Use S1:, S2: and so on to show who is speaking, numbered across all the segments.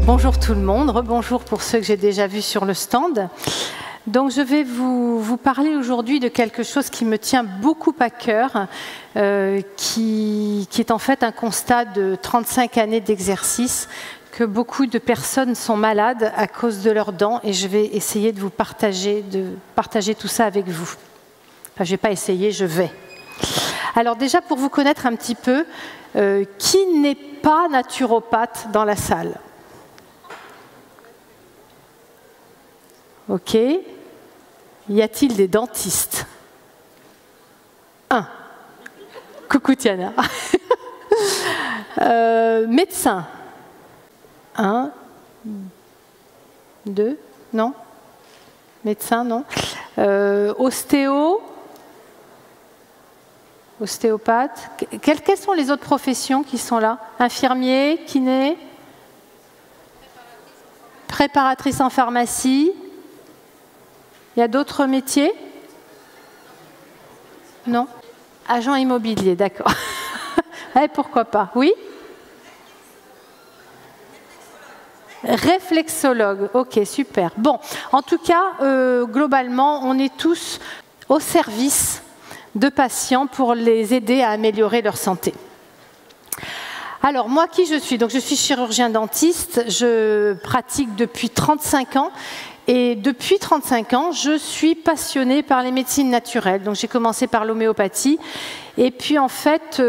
S1: Bonjour tout le monde, rebonjour pour ceux que j'ai déjà vus sur le stand. Donc je vais vous parler aujourd'hui de quelque chose qui me tient beaucoup à cœur, qui est en fait un constat de 35 années d'exercice, que beaucoup de personnes sont malades à cause de leurs dents, et je vais essayer de vous partager tout ça avec vous. Enfin, je ne vais pas essayer, je vais. Alors déjà, pour vous connaître un petit peu, qui n'est pas naturopathe dans la salle? Ok. Y a-t-il des dentistes? Un. Coucou Tiana. Médecin. Un. Deux. Non. Médecin, non. Ostéopathe. Quelles sont les autres professions qui sont là? Infirmier, kiné, préparatrice en pharmacie. Il y a d'autres métiers? Non. Agent immobilier, d'accord. Ouais, pourquoi pas? Oui. Réflexologue, ok, super. Bon, en tout cas, globalement, on est tous au service de patients pour les aider à améliorer leur santé. Alors, moi, qui je suis? Donc, je suis chirurgien dentiste, je pratique depuis 35 ans. Et depuis 35 ans, je suis passionnée par les médecines naturelles. Donc j'ai commencé par l'homéopathie. Et puis en fait,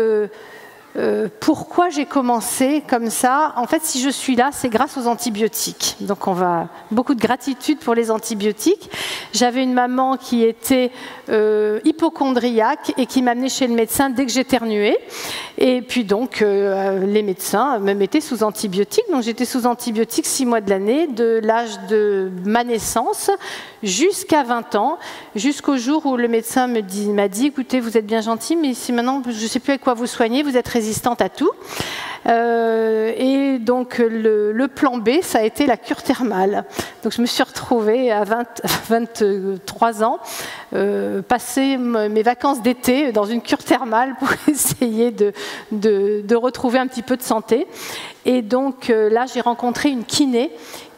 S1: pourquoi j'ai commencé comme ça? En fait, si je suis là, c'est grâce aux antibiotiques. Donc beaucoup de gratitude pour les antibiotiques. J'avais une maman qui était hypocondriaque et qui m'amenait chez le médecin dès que j'éternuais. Et puis donc, les médecins me mettaient sous antibiotiques. Donc j'étais sous antibiotiques 6 mois de l'année, de l'âge de ma naissance jusqu'à 20 ans, jusqu'au jour où le médecin m'a dit, écoutez, vous êtes bien gentil, mais si maintenant, je ne sais plus avec quoi vous soignez, vous êtes résistante à tout. Et donc, le plan B, ça a été la cure thermale. Donc, je me suis retrouvée à 23 ans, passer mes vacances d'été dans une cure thermale pour essayer de retrouver un petit peu de santé. Et donc, là, j'ai rencontré une kiné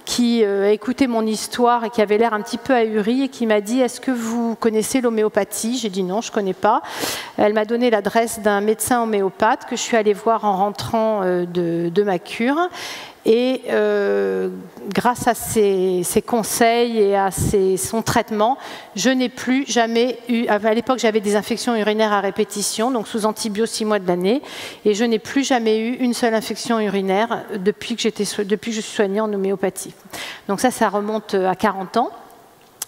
S1: qui a écouté mon histoire et qui avait l'air un petit peu ahuri et qui m'a dit « Est-ce que vous connaissez l'homéopathie ?» J'ai dit « Non, je ne connais pas ». Elle m'a donné l'adresse d'un médecin homéopathe que je suis allée voir en rentrant de ma cure. Et grâce à ses conseils et à son traitement, je n'ai plus jamais eu... À l'époque, j'avais des infections urinaires à répétition, donc sous antibio 6 mois de l'année, et je n'ai plus jamais eu une seule infection urinaire depuis que je suis soignée en homéopathie. Donc ça remonte à 40 ans.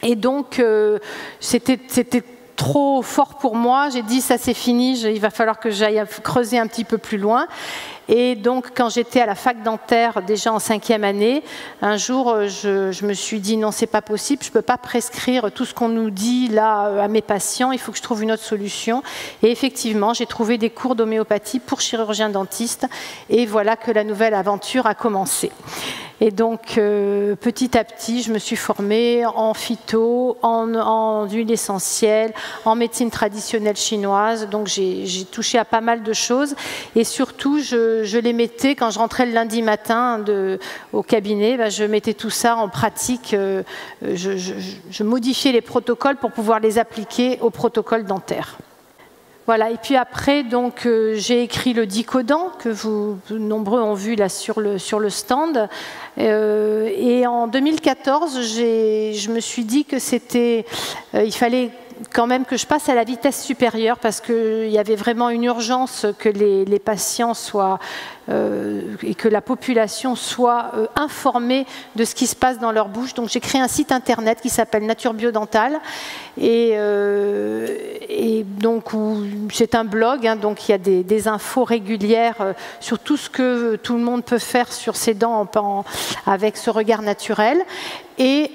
S1: Et donc, c'était trop fort pour moi. J'ai dit, ça c'est fini, il va falloir que j'aille creuser un petit peu plus loin. Et donc, quand j'étais à la fac dentaire, déjà en 5e année, un jour, je me suis dit, non, c'est pas possible, je peux pas prescrire tout ce qu'on nous dit là à mes patients, il faut que je trouve une autre solution. Et effectivement, j'ai trouvé des cours d'homéopathie pour chirurgiens dentistes, et voilà que la nouvelle aventure a commencé. Et donc, petit à petit, je me suis formée en phyto, en huile essentielle, en médecine traditionnelle chinoise. Donc, j'ai touché à pas mal de choses. Et surtout, je les mettais, quand je rentrais le lundi matin au cabinet, je mettais tout ça en pratique. Je modifiais les protocoles pour pouvoir les appliquer au protocole dentaire. Voilà, et puis après, donc, j'ai écrit le Dicodan, que nombreux ont vu là sur le stand. Et en 2014, je me suis dit que il fallait quand même que je passe à la vitesse supérieure parce qu'il y avait vraiment une urgence que les patients soient et que la population soit informée de ce qui se passe dans leur bouche. Donc j'ai créé un site internet qui s'appelle Nature Biodental et donc c'est un blog, hein, donc il y a des infos régulières sur tout ce que tout le monde peut faire sur ses dents avec ce regard naturel. Et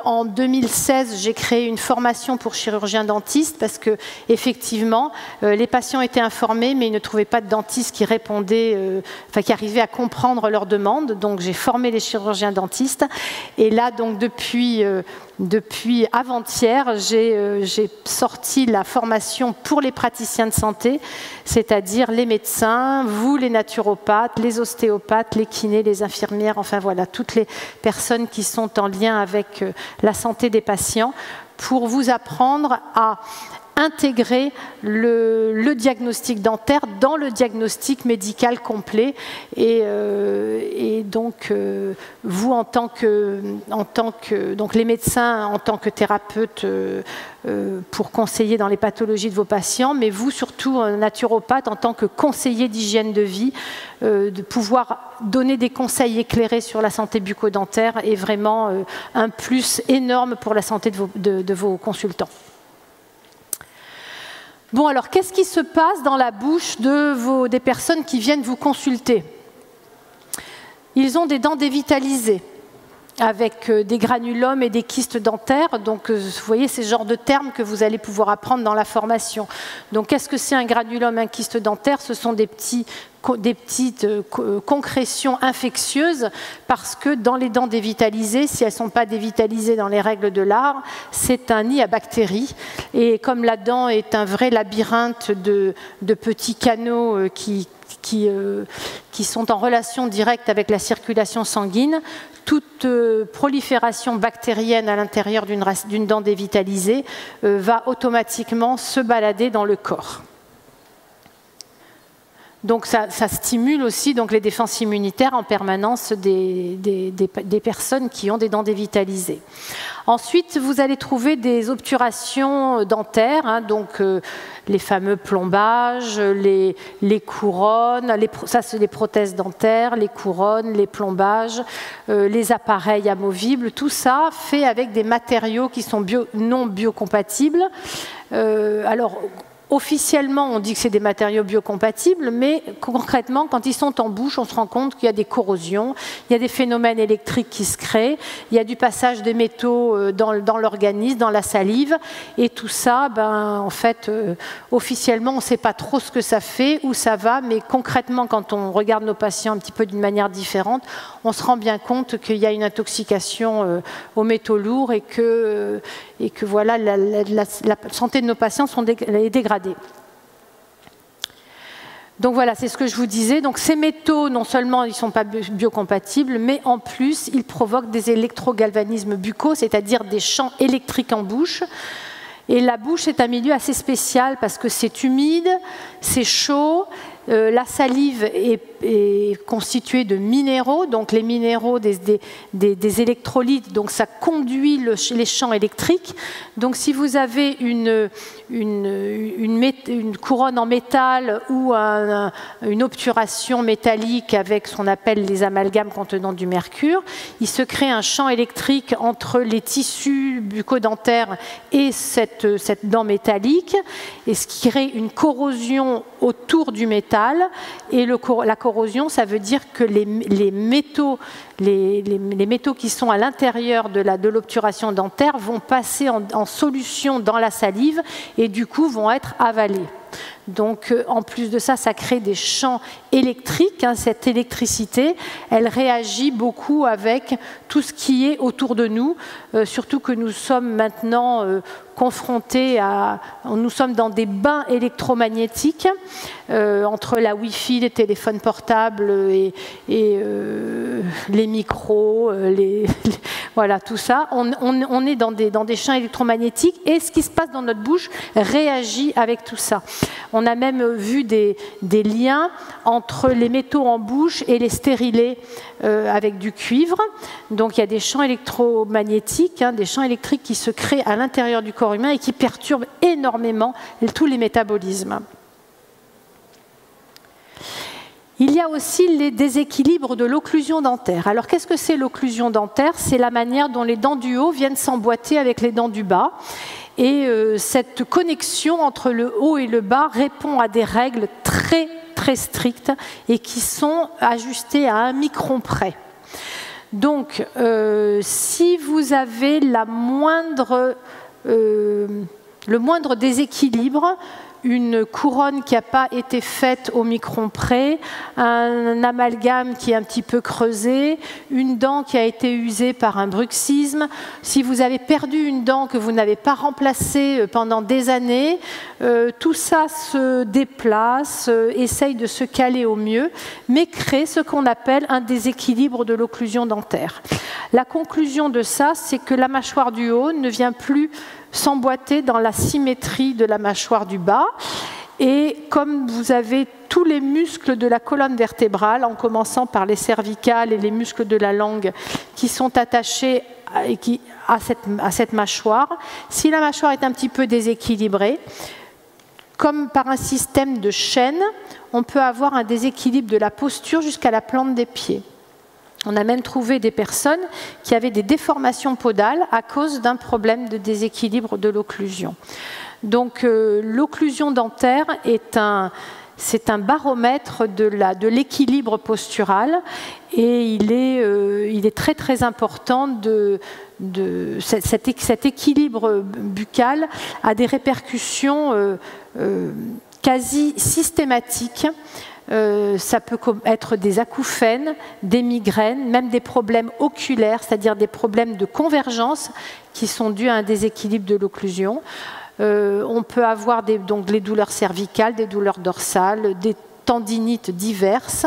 S1: en 2016, j'ai créé une formation pour chirurgiens dentistes parce que effectivement, les patients étaient informés, mais ils ne trouvaient pas de dentiste qui répondait, qui arrivait à comprendre leurs demandes. Donc j'ai formé les chirurgiens dentistes. Et là, donc depuis depuis avant-hier, j'ai sorti la formation pour les praticiens de santé, c'est-à-dire les médecins, vous les naturopathes, les ostéopathes, les kinés, les infirmières, enfin voilà, toutes les personnes qui sont en lien avec la santé des patients, pour vous apprendre à intégrer le diagnostic dentaire dans le diagnostic médical complet et donc vous en tant que donc les médecins en tant que thérapeutes pour conseiller dans les pathologies de vos patients, mais vous surtout naturopathe en tant que conseiller d'hygiène de vie, de pouvoir donner des conseils éclairés sur la santé bucco-dentaire est vraiment un plus énorme pour la santé de vos consultants. Bon, alors, qu'est-ce qui se passe dans la bouche des personnes qui viennent vous consulter? Ils ont des dents dévitalisées, avec des granulomes et des kystes dentaires. Donc, vous voyez, c'est ce genre de termes que vous allez pouvoir apprendre dans la formation. Donc, qu'est-ce que c'est un granulome, un kyste dentaire? Ce sont des petites concrétions infectieuses, parce que dans les dents dévitalisées, si elles ne sont pas dévitalisées dans les règles de l'art, c'est un nid à bactéries. Et comme la dent est un vrai labyrinthe de petits canaux qui sont en relation directe avec la circulation sanguine, toute prolifération bactérienne à l'intérieur d'une dent dévitalisée va automatiquement se balader dans le corps. Donc ça stimule aussi donc, les défenses immunitaires en permanence des personnes qui ont des dents dévitalisées. Ensuite, vous allez trouver des obturations dentaires, hein, donc les fameux plombages, les couronnes, ça c'est les prothèses dentaires, les couronnes, les plombages, les appareils amovibles, tout ça fait avec des matériaux qui sont non biocompatibles. Alors, officiellement, on dit que c'est des matériaux biocompatibles, mais concrètement, quand ils sont en bouche, on se rend compte qu'il y a des corrosions, il y a des phénomènes électriques qui se créent, il y a du passage des métaux dans l'organisme, dans la salive, et tout ça, en fait, officiellement, on ne sait pas trop ce que ça fait, où ça va, mais concrètement, quand on regarde nos patients un petit peu d'une manière différente, on se rend bien compte qu'il y a une intoxication aux métaux lourds et que voilà, la santé de nos patients est dégradée. Donc voilà, c'est ce que je vous disais. Donc ces métaux, non seulement ils ne sont pas biocompatibles, mais en plus, ils provoquent des électrogalvanismes buccaux, c'est-à-dire des champs électriques en bouche. Et la bouche est un milieu assez spécial parce que c'est humide, c'est chaud. La salive est constituée de minéraux, donc les minéraux des électrolytes, donc ça conduit les champs électriques. Donc si vous avez une couronne en métal ou une obturation métallique avec ce qu'on appelle les amalgames contenant du mercure, il se crée un champ électrique entre les tissus bucco-dentaires et cette dent métallique, et ce qui crée une corrosion autour du métal. Et la corrosion, ça veut dire que les métaux qui sont à l'intérieur de l'obturation dentaire vont passer en solution dans la salive et du coup vont être avalés. Donc, en plus de ça, ça crée des champs électriques. Hein, cette électricité, elle réagit beaucoup avec tout ce qui est autour de nous, surtout que nous sommes maintenant confrontés nous sommes dans des bains électromagnétiques entre la Wi-Fi, les téléphones portables et les micros, voilà, tout ça. On est dans des champs électromagnétiques et ce qui se passe dans notre bouche réagit avec tout ça. On a même vu des liens entre les métaux en bouche et les stérilés avec du cuivre. Donc il y a des champs électromagnétiques, hein, des champs électriques qui se créent à l'intérieur du corps humain et qui perturbent énormément tous les métabolismes. Il y a aussi les déséquilibres de l'occlusion dentaire. Alors qu'est-ce que c'est l'occlusion dentaire? C'est la manière dont les dents du haut viennent s'emboîter avec les dents du bas. Et cette connexion entre le haut et le bas répond à des règles très très strictes et qui sont ajustées à 1 micron près. Donc, si vous avez le moindre déséquilibre, une couronne qui n'a pas été faite au micron près, un amalgame qui est un petit peu creusé, une dent qui a été usée par un bruxisme. Si vous avez perdu une dent que vous n'avez pas remplacée pendant des années, tout ça se déplace, essaye de se caler au mieux, mais crée ce qu'on appelle un déséquilibre de l'occlusion dentaire. La conclusion de ça, c'est que la mâchoire du haut ne vient plus s'emboîter dans la symétrie de la mâchoire du bas. Et comme vous avez tous les muscles de la colonne vertébrale, en commençant par les cervicales et les muscles de la langue qui sont attachés à cette mâchoire, si la mâchoire est un petit peu déséquilibrée, comme par un système de chaîne, on peut avoir un déséquilibre de la posture jusqu'à la plante des pieds. On a même trouvé des personnes qui avaient des déformations podales à cause d'un problème de déséquilibre de l'occlusion. Donc l'occlusion dentaire c'est un baromètre de l'équilibre postural et il est très très important cet équilibre buccal a des répercussions quasi systématiques. Ça peut être des acouphènes, des migraines, même des problèmes oculaires, c'est-à-dire des problèmes de convergence qui sont dus à un déséquilibre de l'occlusion. On peut avoir donc les douleurs cervicales, des douleurs dorsales, des tendinites diverses,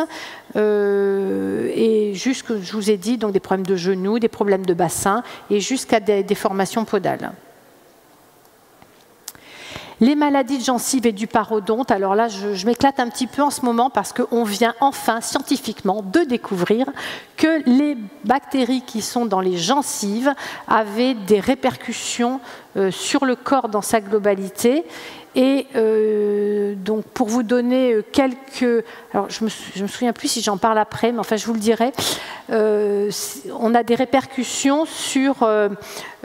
S1: et jusque, je vous ai dit, donc des problèmes de genoux, des problèmes de bassin, et jusqu'à des déformations podales. Les maladies de gencives et du parodonte, alors là je m'éclate un petit peu en ce moment parce qu'on vient enfin scientifiquement de découvrir que les bactéries qui sont dans les gencives avaient des répercussions sur le corps dans sa globalité. Et donc pour vous donner quelques... Alors je me souviens plus si j'en parle après, mais enfin je vous le dirai. On a des répercussions sur...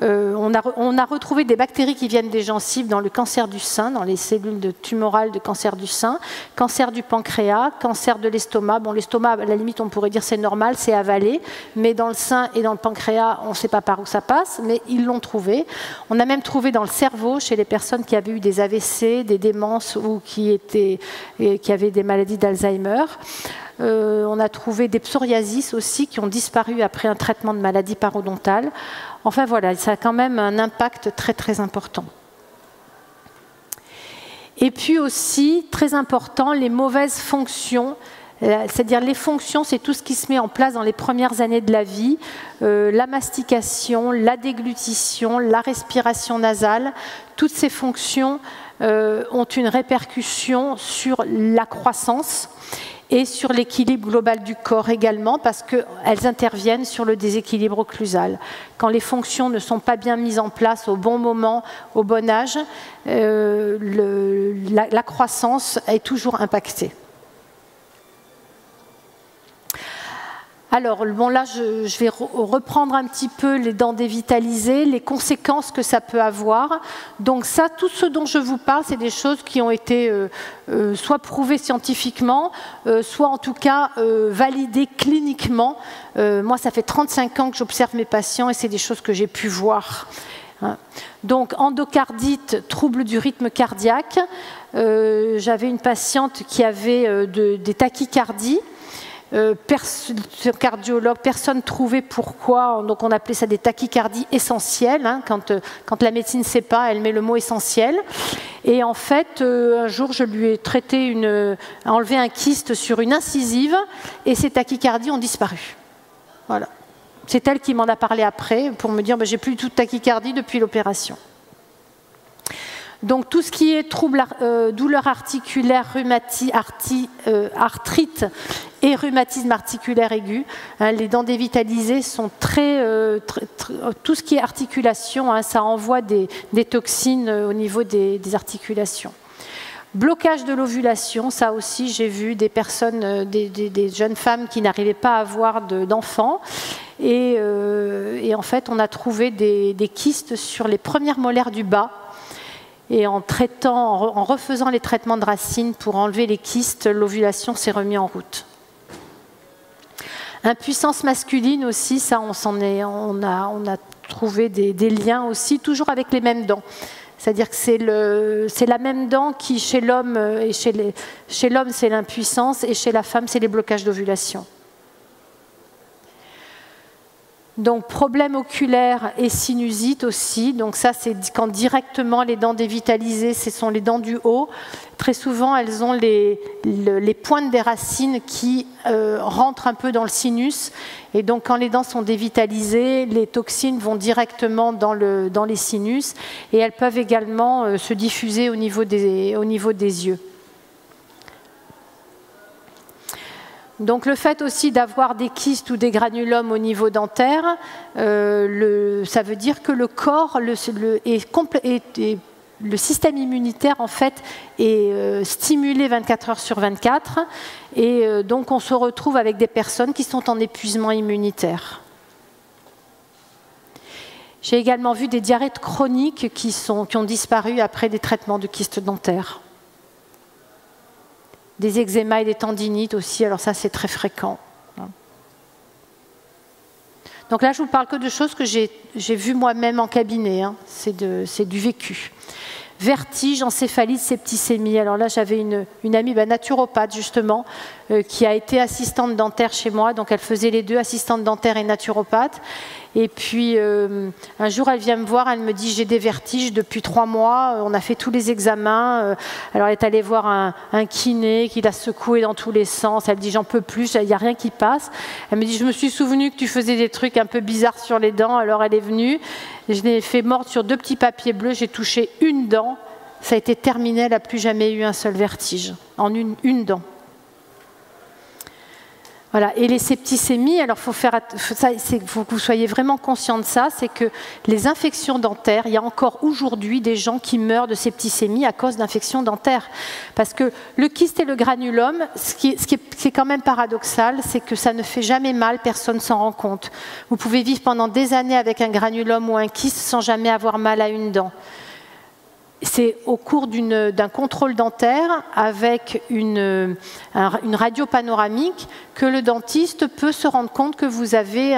S1: on a retrouvé des bactéries qui viennent des gencives dans le cancer du sein, dans les cellules tumorales de cancer du sein, cancer du pancréas, cancer de l'estomac. Bon, l'estomac, à la limite, on pourrait dire c'est normal, c'est avalé, mais dans le sein et dans le pancréas, on ne sait pas par où ça passe, mais ils l'ont trouvé. On a même trouvé dans le cerveau, chez les personnes qui avaient eu des AVC, des démences ou qui avaient des maladies d'Alzheimer. On a trouvé des psoriasis aussi qui ont disparu après un traitement de maladie parodontale. Enfin voilà, ça a quand même un impact très très important. Et puis aussi, très important, les mauvaises fonctions. C'est-à-dire les fonctions, c'est tout ce qui se met en place dans les premières années de la vie, la mastication, la déglutition, la respiration nasale, toutes ces fonctions ont une répercussion sur la croissance et sur l'équilibre global du corps également, parce qu'elles interviennent sur le déséquilibre occlusal. Quand les fonctions ne sont pas bien mises en place au bon moment, au bon âge, la croissance est toujours impactée. Alors, bon, là, je vais reprendre un petit peu les dents dévitalisées, les conséquences que ça peut avoir. Donc ça, tout ce dont je vous parle, c'est des choses qui ont été soit prouvées scientifiquement, soit en tout cas validées cliniquement. Moi, ça fait 35 ans que j'observe mes patients et c'est des choses que j'ai pu voir. Donc, endocardite, trouble du rythme cardiaque. J'avais une patiente qui avait des tachycardies. Cardiologue, personne trouvait pourquoi, donc on appelait ça des tachycardies essentielles, hein, quand la médecine ne sait pas, elle met le mot essentiel. Et en fait, un jour, je lui ai enlevé un kyste sur une incisive et ces tachycardies ont disparu. Voilà. C'est elle qui m'en a parlé après pour me dire j'ai plus du tout de tachycardie depuis l'opération. Donc tout ce qui est trouble, douleur articulaire, arthrite et rhumatisme articulaire aigu, hein, les dents dévitalisées sont tout ce qui est articulation, hein, ça envoie des toxines au niveau des articulations. Blocage de l'ovulation, ça aussi j'ai vu des personnes, des jeunes femmes qui n'arrivaient pas à avoir d'enfants et en fait on a trouvé des kystes sur les premières molaires du bas. Et en refaisant les traitements de racines pour enlever les kystes, l'ovulation s'est remise en route. Impuissance masculine aussi, ça on a trouvé des liens aussi, toujours avec les mêmes dents. C'est-à-dire que c'est la même dent qui, chez l'homme, et chez l'homme, c'est l'impuissance, et chez la femme, c'est les blocages d'ovulation. Donc, problème oculaire et sinusite aussi. Donc ça, c'est quand directement les dents dévitalisées, ce sont les dents du haut. Très souvent, elles ont les pointes des racines qui rentrent un peu dans le sinus. Et donc, quand les dents sont dévitalisées, les toxines vont directement dans les sinus. Et elles peuvent également se diffuser au niveau des yeux. Donc le fait aussi d'avoir des kystes ou des granulomes au niveau dentaire, ça veut dire que le corps, le système immunitaire en fait est stimulé 24 heures sur 24 et donc on se retrouve avec des personnes qui sont en épuisement immunitaire. J'ai également vu des diarrhées chroniques qui ont disparu après des traitements de kystes dentaires. Des eczémas et des tendinites aussi, alors ça c'est très fréquent. Donc là je vous parle que de choses que j'ai vues moi-même en cabinet, hein. C'est du vécu. Vertige, encéphalite, septicémie. Alors là j'avais une amie naturopathe justement, qui a été assistante dentaire chez moi, donc elle faisait les deux, assistante dentaire et naturopathe. Et puis un jour elle vient me voir, elle me dit j'ai des vertiges depuis 3 mois, on a fait tous les examens, alors elle est allée voir un kiné qui l'a secoué dans tous les sens, elle dit j'en peux plus, il n'y a rien qui passe. Elle me dit je me suis souvenu que tu faisais des trucs un peu bizarres sur les dents, alors elle est venue, je l'ai fait mordre sur 2 petits papiers bleus, j'ai touché une dent, ça a été terminé, elle n'a plus jamais eu un seul vertige, en une dent. Voilà. Et les septicémies, alors faut que vous soyez vraiment conscient de ça, c'est que les infections dentaires, il y a encore aujourd'hui des gens qui meurent de septicémie à cause d'infections dentaires. Parce que le kyste et le granulome, ce qui est quand même paradoxal, c'est que ça ne fait jamais mal, personne ne s'en rend compte. Vous pouvez vivre pendant des années avec un granulome ou un kyste sans jamais avoir mal à une dent. C'est au cours d'un contrôle dentaire avec une radio panoramique que le dentiste peut se rendre compte que vous avez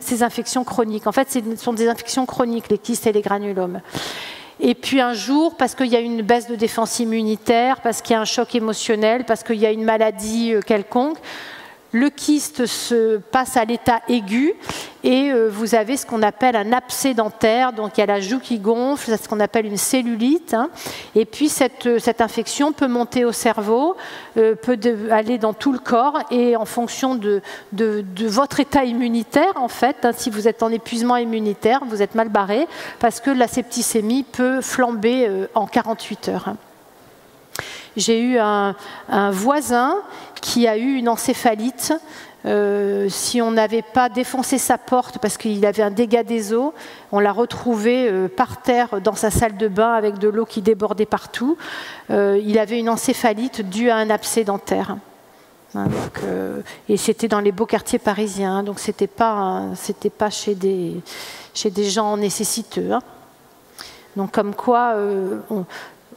S1: ces infections chroniques. En fait, ce sont des infections chroniques, les kystes et les granulomes. Et puis un jour, parce qu'il y a une baisse de défense immunitaire, parce qu'il y a un choc émotionnel, parce qu'il y a une maladie quelconque, le kyste se passe à l'état aigu et vous avez ce qu'on appelle un abcès dentaire, donc il y a la joue qui gonfle, c'est ce qu'on appelle une cellulite, hein. Et puis cette infection peut monter au cerveau, peut aller dans tout le corps et en fonction de votre état immunitaire en fait, hein, si vous êtes en épuisement immunitaire, vous êtes mal barré parce que la septicémie peut flamber en 48 heures. Hein. J'ai eu un voisin qui a eu une encéphalite. Si on n'avait pas défoncé sa porte parce qu'il avait un dégât des eaux, on l'a retrouvé par terre dans sa salle de bain avec de l'eau qui débordait partout. Il avait une encéphalite due à un abcès dentaire. Hein, donc, et c'était dans les beaux quartiers parisiens, donc c'était pas chez des gens nécessiteux. Hein. Donc comme quoi...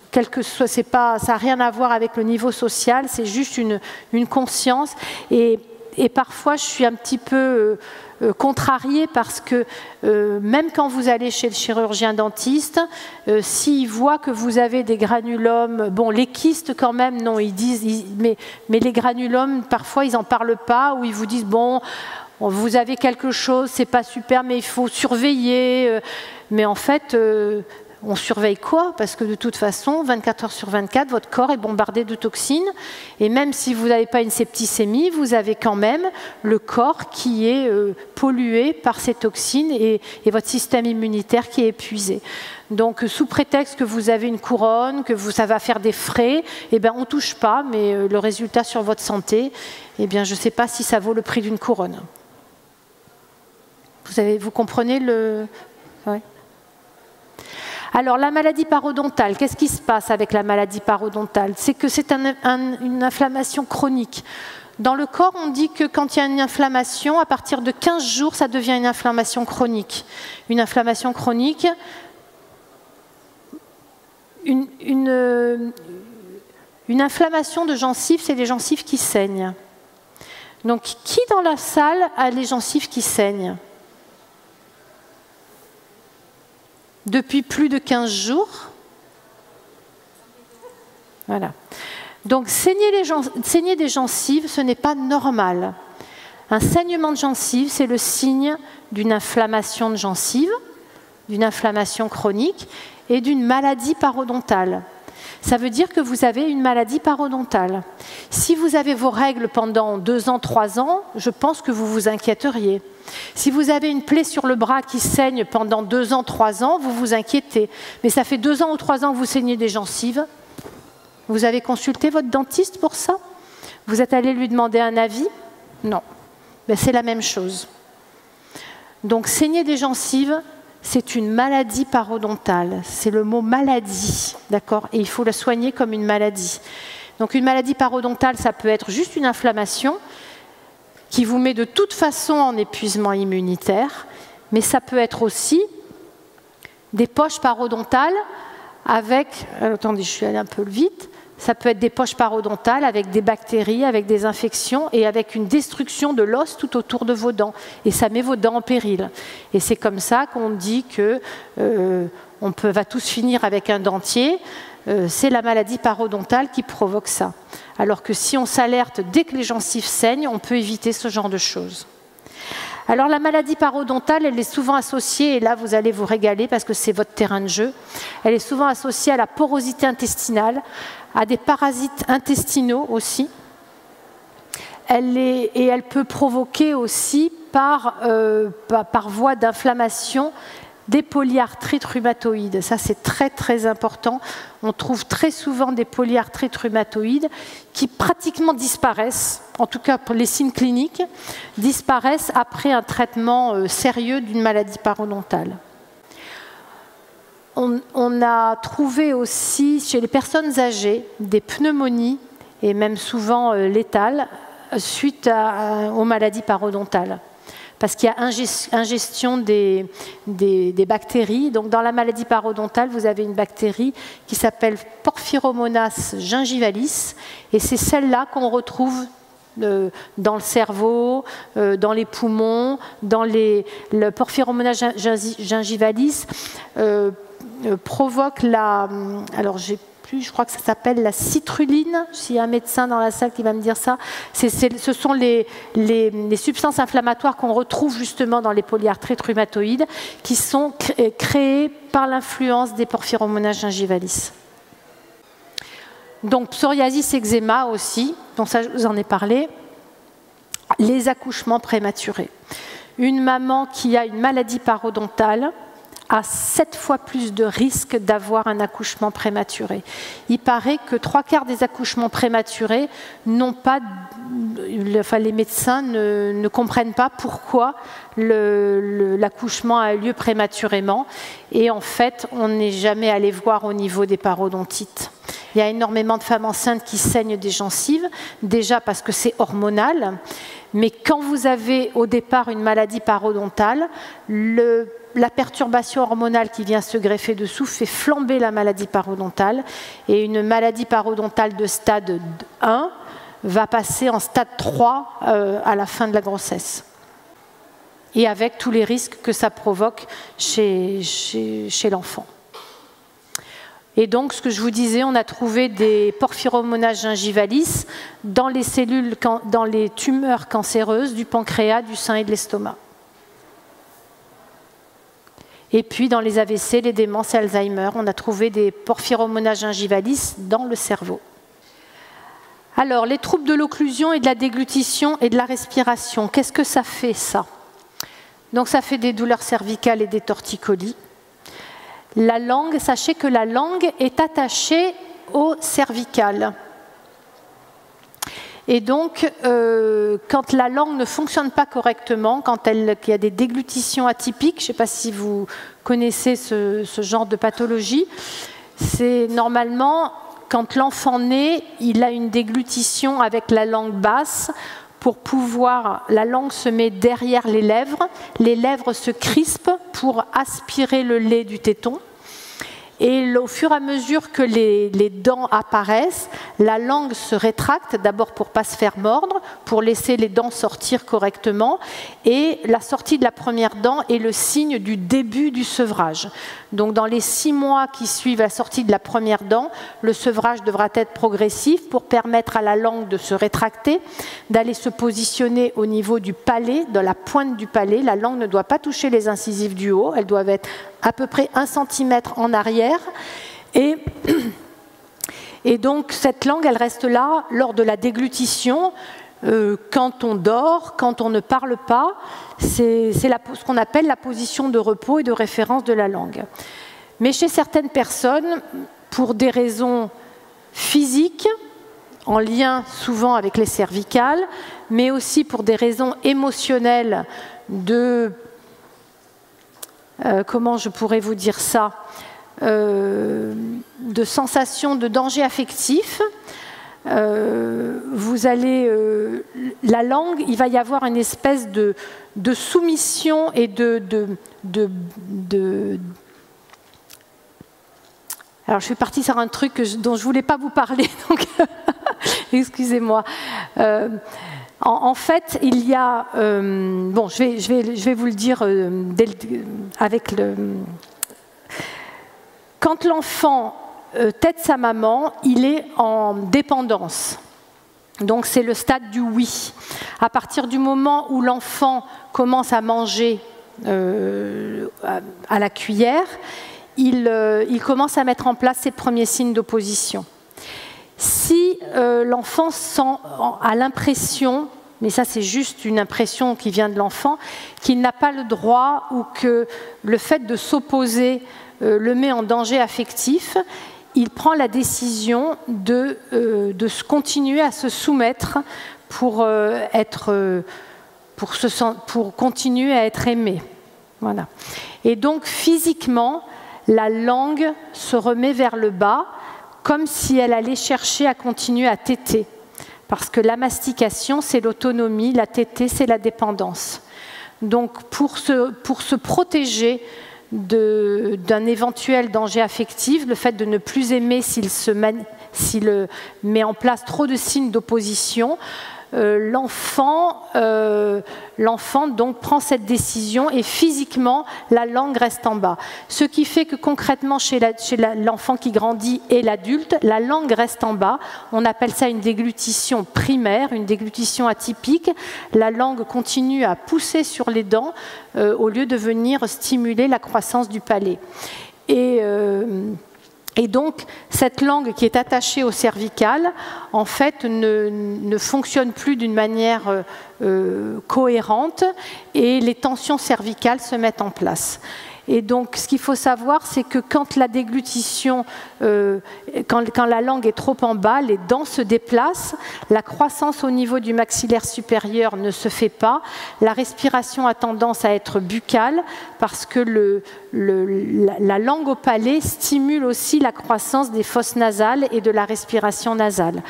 S1: quel que soit, ça n'a rien à voir avec le niveau social, c'est juste une conscience. Et parfois, je suis un petit peu contrariée parce que même quand vous allez chez le chirurgien dentiste, s'il voit que vous avez des granulomes, bon, les kystes quand même, non, ils disent, mais les granulomes, parfois, ils n'en parlent pas, ou ils vous disent, bon, vous avez quelque chose, c'est pas super, mais il faut surveiller. Mais en fait... on surveille quoi? Parce que de toute façon, 24 heures sur 24, votre corps est bombardé de toxines. Et même si vous n'avez pas une septicémie, vous avez quand même le corps qui est pollué par ces toxines et votre système immunitaire qui est épuisé. Donc, sous prétexte que vous avez une couronne, que ça va faire des frais, eh bien, on ne touche pas, mais le résultat sur votre santé, eh bien, je ne sais pas si ça vaut le prix d'une couronne. Vous comprenez le... Ouais. Alors, la maladie parodontale, qu'est-ce qui se passe avec la maladie parodontale? C'est que c'est une inflammation chronique. Dans le corps, on dit que quand il y a une inflammation, à partir de 15 jours, ça devient une inflammation chronique. Une inflammation chronique, une inflammation de gencives, c'est les gencives qui saignent. Donc, qui dans la salle a les gencives qui saignent? depuis plus de 15 jours. Voilà. Donc saigner des gencives, ce n'est pas normal. Un saignement de gencive, c'est le signe d'une inflammation de gencive, d'une inflammation chronique et d'une maladie parodontale. Ça veut dire que vous avez une maladie parodontale. Si vous avez vos règles pendant 2 ans, 3 ans, je pense que vous vous inquiéteriez. Si vous avez une plaie sur le bras qui saigne pendant 2 ans, 3 ans, vous vous inquiétez. Mais ça fait 2 ans ou 3 ans que vous saignez des gencives. Vous avez consulté votre dentiste pour ça? Vous êtes allé lui demander un avis? Non. Ben, c'est la même chose. Donc saigner des gencives, c'est une maladie parodontale. C'est le mot maladie, d'accord? Et il faut la soigner comme une maladie. Donc une maladie parodontale, ça peut être juste une inflammation qui vous met de toute façon en épuisement immunitaire, mais ça peut être aussi des poches parodontales avec... Attendez, je suis allée un peu vite. Ça peut être des poches parodontales avec des bactéries, avec des infections et avec une destruction de l'os tout autour de vos dents. Et ça met vos dents en péril. Et c'est comme ça qu'on dit que va tous finir avec un dentier. C'est la maladie parodontale qui provoque ça. Alors que si on s'alerte dès que les gencives saignent, on peut éviter ce genre de choses. Alors la maladie parodontale, elle est souvent associée, et là vous allez vous régaler parce que c'est votre terrain de jeu, elle est souvent associée à la porosité intestinale, à des parasites intestinaux aussi. Elle peut provoquer aussi par voie d'inflammation des polyarthrites rhumatoïdes. Ça, c'est très très important. On trouve très souvent des polyarthrites rhumatoïdes qui pratiquement disparaissent, en tout cas pour les signes cliniques, disparaissent après un traitement sérieux d'une maladie parodontale. On a trouvé aussi chez les personnes âgées des pneumonies, et même souvent létales, suite aux maladies parodontales. Parce qu'il y a ingestion des bactéries. Donc dans la maladie parodontale, vous avez une bactérie qui s'appelle Porphyromonas gingivalis, et c'est celle-là qu'on retrouve dans le cerveau, dans les poumons, le Porphyromonas gingivalis provoque je crois que ça s'appelle la citruline, s'il y a un médecin dans la salle qui va me dire ça. Ce sont les substances inflammatoires qu'on retrouve justement dans les polyarthrites rhumatoïdes qui sont créées par l'influence des Porphyromonas gingivalis. Donc psoriasis, eczéma aussi, donc ça je vous en ai parlé. Les accouchements prématurés. Une maman qui a une maladie parodontale a 7 fois plus de risque d'avoir un accouchement prématuré. Il paraît que 3/4 des accouchements prématurés n'ont pas, les médecins ne comprennent pas pourquoi l'accouchement a eu lieu prématurément. Et en fait, on n'est jamais allé voir au niveau des parodontites. Il y a énormément de femmes enceintes qui saignent des gencives, déjà parce que c'est hormonal, mais quand vous avez au départ une maladie parodontale, la perturbation hormonale qui vient se greffer dessous fait flamber la maladie parodontale, et une maladie parodontale de stade 1 va passer en stade 3 à la fin de la grossesse. Et avec tous les risques que ça provoque chez l'enfant. Et donc, ce que je vous disais, on a trouvé des Porphyromonas gingivalis dans les tumeurs cancéreuses du pancréas, du sein et de l'estomac. Et puis, dans les AVC, les démences et Alzheimer, on a trouvé des Porphyromonas gingivalis dans le cerveau. Alors, les troubles de l'occlusion et de la déglutition et de la respiration, qu'est-ce que ça fait, ça? Donc, ça fait des douleurs cervicales et des torticolis. La langue, sachez que la langue est attachée au cervical. Et donc, quand la langue ne fonctionne pas correctement, quand il y a des déglutitions atypiques, je ne sais pas si vous connaissez ce genre de pathologie, c'est normalement, quand l'enfant naît, il a une déglutition avec la langue basse. Pour pouvoir, la langue se met derrière les lèvres se crispent pour aspirer le lait du téton. Et au fur et à mesure que les dents apparaissent, la langue se rétracte, d'abord pour ne pas se faire mordre, pour laisser les dents sortir correctement. Et la sortie de la première dent est le signe du début du sevrage. Donc dans les 6 mois qui suivent la sortie de la première dent, le sevrage devra être progressif pour permettre à la langue de se rétracter, d'aller se positionner au niveau du palais, de la pointe du palais. La langue ne doit pas toucher les incisives du haut, elles doivent être à peu près 1 cm en arrière. Et donc cette langue, elle reste là lors de la déglutition, quand on dort, quand on ne parle pas. C'est ce qu'on appelle la position de repos et de référence de la langue. Mais chez certaines personnes, pour des raisons physiques, en lien souvent avec les cervicales, mais aussi pour des raisons émotionnelles comment je pourrais vous dire ça, de sensation de danger affectif, vous allez, la langue, il va y avoir une espèce de soumission et alors je suis partie sur un truc dont je ne voulais pas vous parler, donc excusez-moi. En fait, il y a... bon, je vais vous le dire avec le... Quand l'enfant tète sa maman, il est en dépendance. Donc c'est le stade du oui. À partir du moment où l'enfant commence à manger à la cuillère, il commence à mettre en place ses premiers signes d'opposition. Si l'enfant a l'impression, mais ça c'est juste une impression qui vient de l'enfant, qu'il n'a pas le droit ou que le fait de s'opposer le met en danger affectif, il prend la décision de continuer à se soumettre pour continuer à être aimé. Voilà. Et donc physiquement, la langue se remet vers le bas, comme si elle allait chercher à continuer à téter. Parce que la mastication, c'est l'autonomie, la tétée, c'est la dépendance. Donc pour se protéger d'un éventuel danger affectif, le fait de ne plus aimer s'il met en place trop de signes d'opposition, l'enfant donc prend cette décision et physiquement la langue reste en bas. Ce qui fait que concrètement chez l'enfant qui grandit et l'adulte, la langue reste en bas. On appelle ça une déglutition primaire, une déglutition atypique. La langue continue à pousser sur les dents au lieu de venir stimuler la croissance du palais. Et donc, cette langue qui est attachée au cervical, en fait, ne fonctionne plus d'une manière cohérente et les tensions cervicales se mettent en place. Et donc, ce qu'il faut savoir, c'est que quand la déglutition, quand la langue est trop en bas, les dents se déplacent, la croissance au niveau du maxillaire supérieur ne se fait pas, la respiration a tendance à être buccale parce que la langue au palais stimule aussi la croissance des fosses nasales et de la respiration nasale.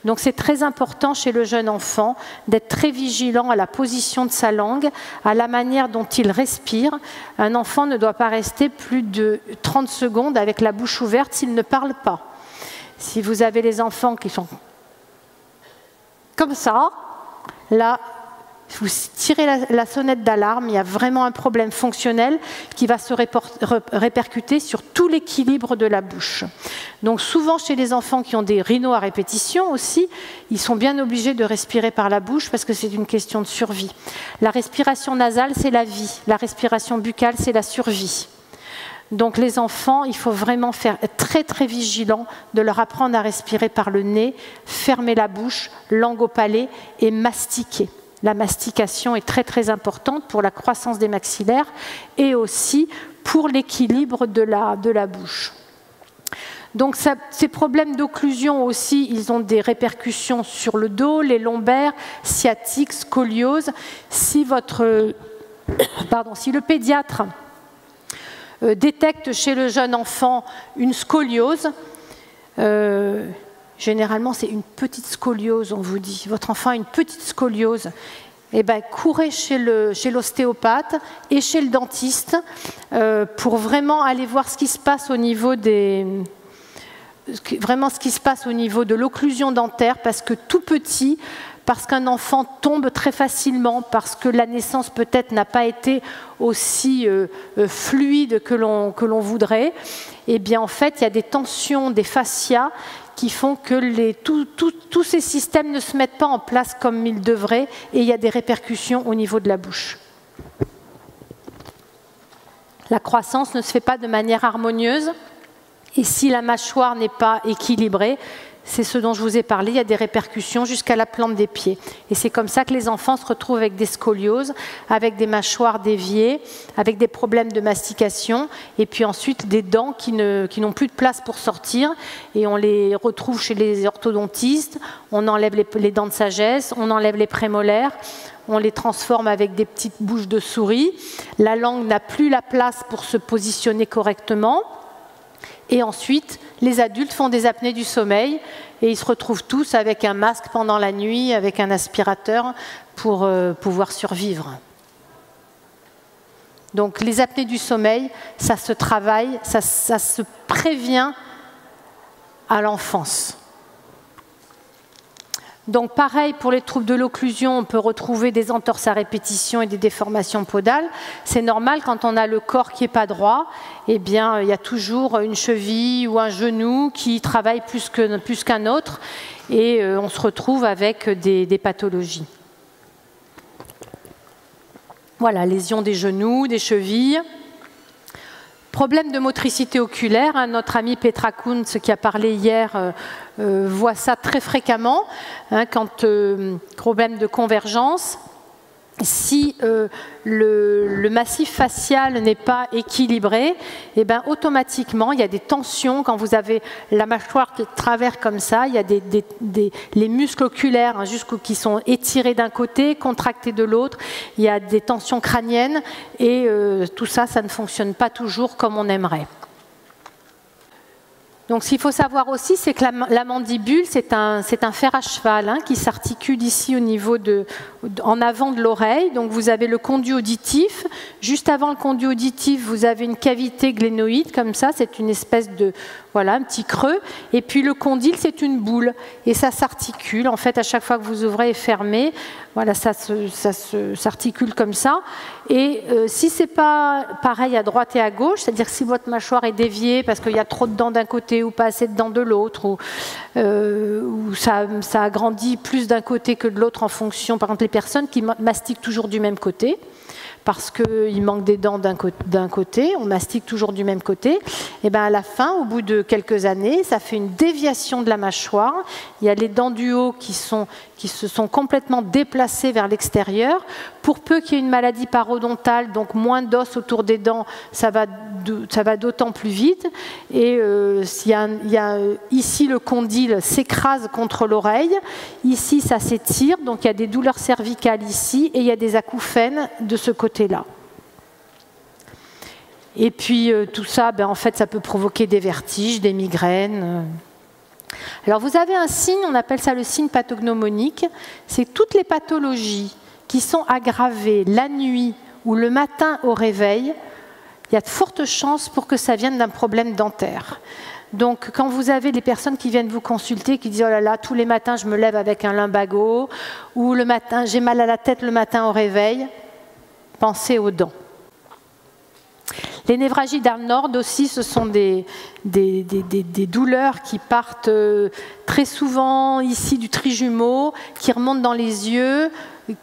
S1: Donc c'est très important chez le jeune enfant d'être très vigilant à la position de sa langue, à la manière dont il respire. Un enfant ne doit pas rester plus de 30 secondes avec la bouche ouverte s'il ne parle pas. Si vous avez les enfants qui sont comme ça, là, vous tirez la sonnette d'alarme, il y a vraiment un problème fonctionnel qui va se répercuter sur tout l'équilibre de la bouche. Donc souvent chez les enfants qui ont des rhinos à répétition aussi, ils sont bien obligés de respirer par la bouche parce que c'est une question de survie. La respiration nasale, c'est la vie. La respiration buccale, c'est la survie. Donc les enfants, il faut vraiment être très très vigilant de leur apprendre à respirer par le nez, fermer la bouche, langue au palais et mastiquer. La mastication est très très importante pour la croissance des maxillaires et aussi pour l'équilibre de la bouche. Donc ces problèmes d'occlusion aussi, ils ont des répercussions sur le dos, les lombaires, sciatique, scoliose. Si le pédiatre détecte chez le jeune enfant une scoliose, généralement, c'est une petite scoliose, on vous dit. Votre enfant a une petite scoliose. Eh bien, courez chez l'ostéopathe et chez le dentiste pour vraiment aller voir ce qui se passe au niveau vraiment ce qui se passe au niveau de l'occlusion dentaire, parce que tout petit, parce qu'un enfant tombe très facilement, parce que la naissance peut-être n'a pas été aussi fluide que l'on voudrait, et bien en fait il y a des tensions des fascias qui font que tous ces systèmes ne se mettent pas en place comme ils devraient, et il y a des répercussions au niveau de la bouche. La croissance ne se fait pas de manière harmonieuse, et si la mâchoire n'est pas équilibrée, c'est ce dont je vous ai parlé, il y a des répercussions jusqu'à la plante des pieds. Et c'est comme ça que les enfants se retrouvent avec des scolioses, avec des mâchoires déviées, avec des problèmes de mastication, et puis ensuite des dents qui n'ont plus de place pour sortir, et on les retrouve chez les orthodontistes, on enlève les dents de sagesse, on enlève les prémolaires, on les transforme avec des petites bouches de souris, la langue n'a plus la place pour se positionner correctement, et ensuite les adultes font des apnées du sommeil et ils se retrouvent tous avec un masque pendant la nuit, avec un aspirateur pour pouvoir survivre. Donc les apnées du sommeil, ça se travaille, ça se prévient à l'enfance. Donc pareil, pour les troubles de l'occlusion, on peut retrouver des entorses à répétition et des déformations podales. C'est normal, quand on a le corps qui n'est pas droit, eh bien, il y a toujours une cheville ou un genou qui travaille plus qu'un autre, et on se retrouve avec des pathologies. Voilà, lésions des genoux, des chevilles. Problème de motricité oculaire, hein, notre ami Petra Kuntz qui a parlé hier voit ça très fréquemment, hein, quand problème de convergence. Si le massif facial n'est pas équilibré, eh ben, automatiquement il y a des tensions. Quand vous avez la mâchoire qui traverse comme ça, il y a les muscles oculaires, hein, qui sont étirés d'un côté, contractés de l'autre. Il y a des tensions crâniennes et tout ça, ça ne fonctionne pas toujours comme on aimerait. Donc, ce qu'il faut savoir aussi, c'est que la mandibule, c'est un fer à cheval, hein, qui s'articule ici au niveau en avant de l'oreille. Donc, vous avez le conduit auditif. Juste avant le conduit auditif, vous avez une cavité glénoïde, comme ça. C'est une espèce de, voilà, un petit creux. Et puis, le condyle, c'est une boule. Et ça s'articule. En fait, à chaque fois que vous ouvrez et fermez, voilà, ça s'articule comme ça. Et si ce n'est pas pareil à droite et à gauche, c'est-à-dire si votre mâchoire est déviée parce qu'il y a trop de dents d'un côté ou pas assez de dents de l'autre, ou ça agrandit plus d'un côté que de l'autre en fonction, par exemple les personnes qui mastiquent toujours du même côté, parce qu'il manque des dents d'un côté, on mastique toujours du même côté, et bien à la fin, au bout de quelques années, ça fait une déviation de la mâchoire. Il y a les dents du haut qui se sont complètement déplacées vers l'extérieur. Pour peu qu'il y ait une maladie parodontale, donc moins d'os autour des dents, ça va d'autant plus vite. Et ici, le condyle s'écrase contre l'oreille. Ici, ça s'étire, donc il y a des douleurs cervicales ici, et il y a des acouphènes de ce côté-là. Et puis tout ça, ben, en fait, ça peut provoquer des vertiges, des migraines. Alors vous avez un signe, on appelle ça le signe pathognomonique, c'est toutes les pathologies qui sont aggravées la nuit ou le matin au réveil, il y a de fortes chances pour que ça vienne d'un problème dentaire. Donc quand vous avez des personnes qui viennent vous consulter, qui disent « Oh là là, tous les matins je me lève avec un lumbago » ou « Le matin, j'ai mal à la tête le matin au réveil », pensez aux dents. Les névralgies d'Arnold aussi, ce sont des douleurs qui partent très souvent ici du trijumeau, qui remontent dans les yeux,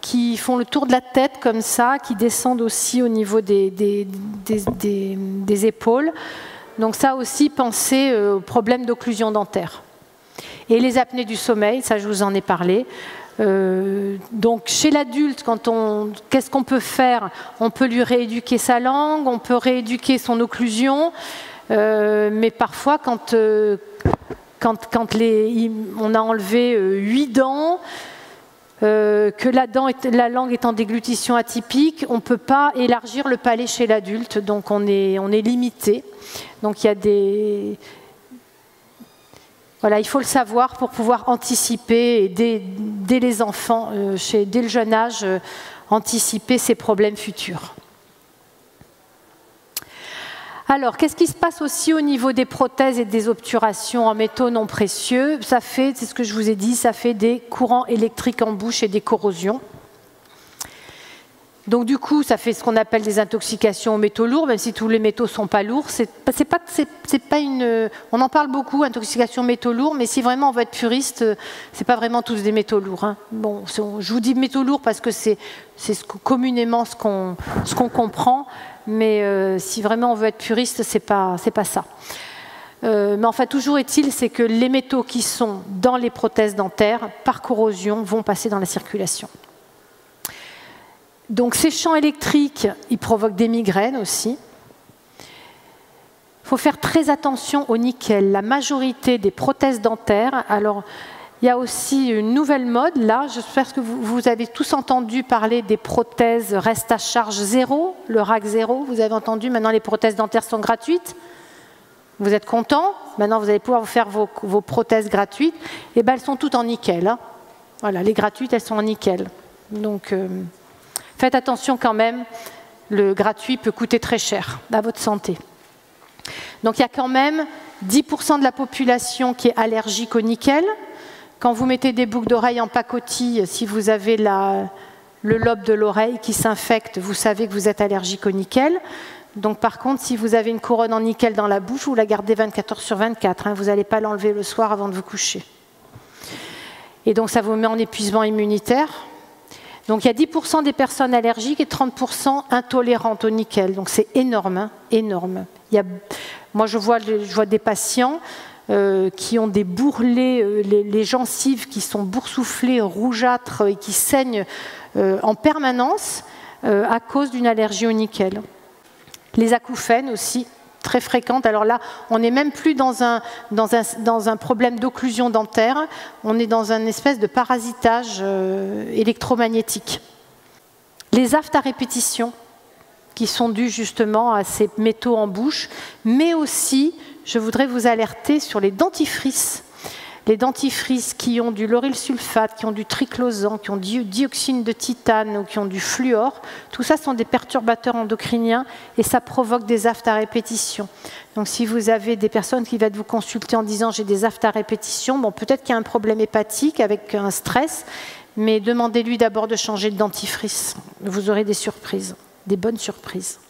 S1: qui font le tour de la tête comme ça, qui descendent aussi au niveau des épaules. Donc ça aussi, pensez aux problèmes d'occlusion dentaire. Et les apnées du sommeil, ça je vous en ai parlé. Donc chez l'adulte, qu'est-ce qu'on peut faire? On peut lui rééduquer sa langue, on peut rééduquer son occlusion, mais parfois quand on a enlevé 8 dents, que la langue est en déglutition atypique, on ne peut pas élargir le palais chez l'adulte, donc on est limité. Donc il y a des... Voilà, il faut le savoir pour pouvoir anticiper et dès les enfants, dès le jeune âge, anticiper ces problèmes futurs. Alors, qu'est-ce qui se passe aussi au niveau des prothèses et des obturations en métaux non précieux? Ça fait, c'est ce que je vous ai dit, ça fait des courants électriques en bouche et des corrosions. Donc du coup, ça fait ce qu'on appelle des intoxications aux métaux lourds, même si tous les métaux ne sont pas lourds. On en parle beaucoup, intoxication aux métaux lourds, mais si vraiment on veut être puriste, c'est pas vraiment tous des métaux lourds. Hein. Bon, je vous dis métaux lourds parce que c'est communément ce qu'on comprend, mais si vraiment on veut être puriste, c'est pas ça. Mais enfin, toujours est-il, c'est que les métaux qui sont dans les prothèses dentaires, par corrosion, vont passer dans la circulation. Donc ces champs électriques, ils provoquent des migraines aussi. Il faut faire très attention au nickel. La majorité des prothèses dentaires, alors il y a aussi une nouvelle mode, là, j'espère que vous avez tous entendu parler des prothèses reste à charge zéro, le RAC 0, vous avez entendu, maintenant les prothèses dentaires sont gratuites. Vous êtes contents? Maintenant vous allez pouvoir vous faire vos prothèses gratuites. Et bien elles sont toutes en nickel. Hein. Voilà, les gratuites, elles sont en nickel. Donc... faites attention quand même, le gratuit peut coûter très cher à votre santé. Donc il y a quand même 10% de la population qui est allergique au nickel. Quand vous mettez des boucles d'oreilles en pacotille, si vous avez le lobe de l'oreille qui s'infecte, vous savez que vous êtes allergique au nickel. Donc par contre, si vous avez une couronne en nickel dans la bouche, vous la gardez 24 heures sur 24. Hein, vous n'allez pas l'enlever le soir avant de vous coucher. Et donc ça vous met en épuisement immunitaire. Donc il y a 10% des personnes allergiques et 30% intolérantes au nickel. Donc c'est énorme, hein, énorme. Moi je vois des patients qui ont des bourrelets, les gencives qui sont boursouflées, rougeâtres et qui saignent en permanence à cause d'une allergie au nickel. Les acouphènes aussi, très fréquentes. Alors là, on n'est même plus dans un problème d'occlusion dentaire, on est dans une espèce de parasitage électromagnétique. Les aphtes à répétition, qui sont dus justement à ces métaux en bouche, mais aussi, je voudrais vous alerter sur les dentifrices. Les dentifrices qui ont du lauryl sulfate, qui ont du triclosan, qui ont du dioxyne de titane ou qui ont du fluor, tout ça sont des perturbateurs endocriniens et ça provoque des aphtes à répétition. Donc si vous avez des personnes qui viennent vous consulter en disant j'ai des aphtes à répétition, bon, peut-être qu'il y a un problème hépatique avec un stress, mais demandez-lui d'abord de changer de dentifrice. Vous aurez des surprises, des bonnes surprises.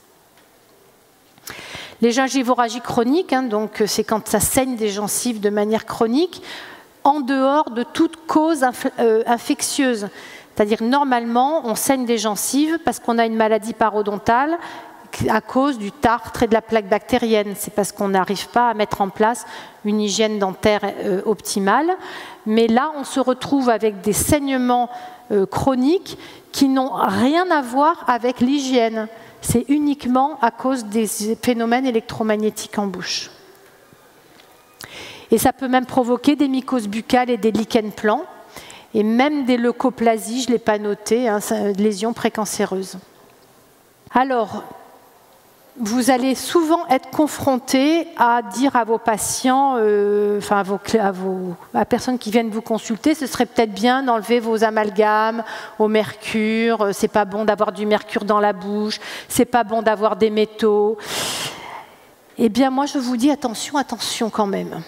S1: Les gingivoragies chroniques, hein, donc c'est quand ça saigne des gencives de manière chronique, en dehors de toute cause infectieuse. C'est-à-dire normalement, on saigne des gencives parce qu'on a une maladie parodontale à cause du tartre et de la plaque bactérienne. C'est parce qu'on n'arrive pas à mettre en place une hygiène dentaire optimale. Mais là, on se retrouve avec des saignements chroniques qui n'ont rien à voir avec l'hygiène. C'est uniquement à cause des phénomènes électromagnétiques en bouche. Et ça peut même provoquer des mycoses buccales et des lichens plans, et même des leucoplasies, je ne l'ai pas noté, hein, lésions précancéreuses. Alors, vous allez souvent être confronté à dire à vos patients, à personnes qui viennent vous consulter, ce serait peut-être bien d'enlever vos amalgames au mercure, c'est pas bon d'avoir du mercure dans la bouche, c'est pas bon d'avoir des métaux. Eh bien, moi, je vous dis attention, attention quand même.